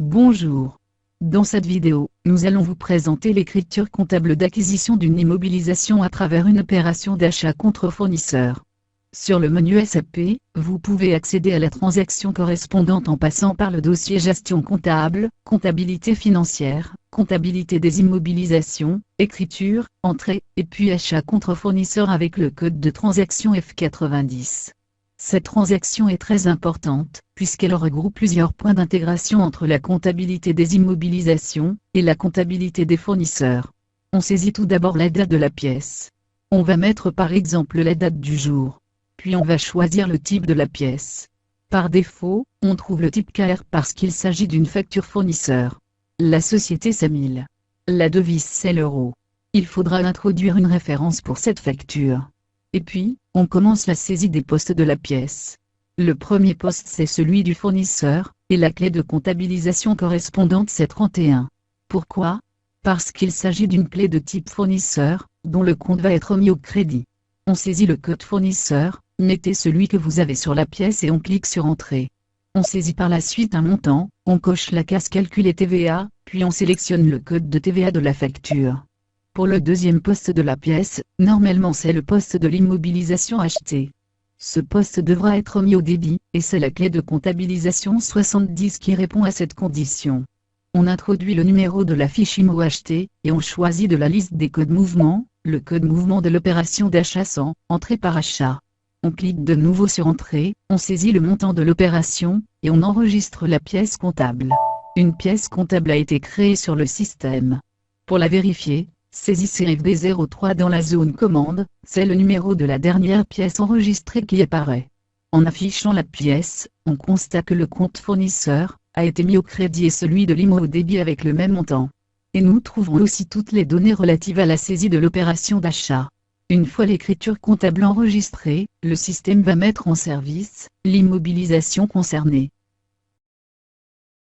Bonjour. Dans cette vidéo, nous allons vous présenter l'écriture comptable d'acquisition d'une immobilisation à travers une opération d'achat contre fournisseur. Sur le menu SAP, vous pouvez accéder à la transaction correspondante en passant par le dossier gestion comptable, comptabilité financière, comptabilité des immobilisations, écriture, entrée, et puis achat contre fournisseur avec le code de transaction F90. Cette transaction est très importante, puisqu'elle regroupe plusieurs points d'intégration entre la comptabilité des immobilisations et la comptabilité des fournisseurs. On saisit tout d'abord la date de la pièce. On va mettre par exemple la date du jour. Puis on va choisir le type de la pièce. Par défaut, on trouve le type KR parce qu'il s'agit d'une facture fournisseur. La société c'est 1000. La devise c'est l'euro. Il faudra introduire une référence pour cette facture. Et puis, on commence la saisie des postes de la pièce. Le premier poste c'est celui du fournisseur, et la clé de comptabilisation correspondante c'est 31. Pourquoi? Parce qu'il s'agit d'une clé de type fournisseur, dont le compte va être mis au crédit. On saisit le code fournisseur, mettez celui que vous avez sur la pièce et on clique sur Entrée. On saisit par la suite un montant, on coche la case Calculer TVA, puis on sélectionne le code de TVA de la facture. Pour le deuxième poste de la pièce, normalement c'est le poste de l'immobilisation achetée. Ce poste devra être mis au débit, et c'est la clé de comptabilisation 70 qui répond à cette condition. On introduit le numéro de la fiche IMO achetée, et on choisit de la liste des codes mouvement, le code mouvement de l'opération d'achat sans entrée par achat. On clique de nouveau sur Entrée, on saisit le montant de l'opération, et on enregistre la pièce comptable. Une pièce comptable a été créée sur le système. Pour la vérifier, saisissez FD03 dans la zone commande, c'est le numéro de la dernière pièce enregistrée qui apparaît. En affichant la pièce, on constate que le compte fournisseur a été mis au crédit et celui de l'IMO au débit avec le même montant. Et nous trouvons aussi toutes les données relatives à la saisie de l'opération d'achat. Une fois l'écriture comptable enregistrée, le système va mettre en service l'immobilisation concernée.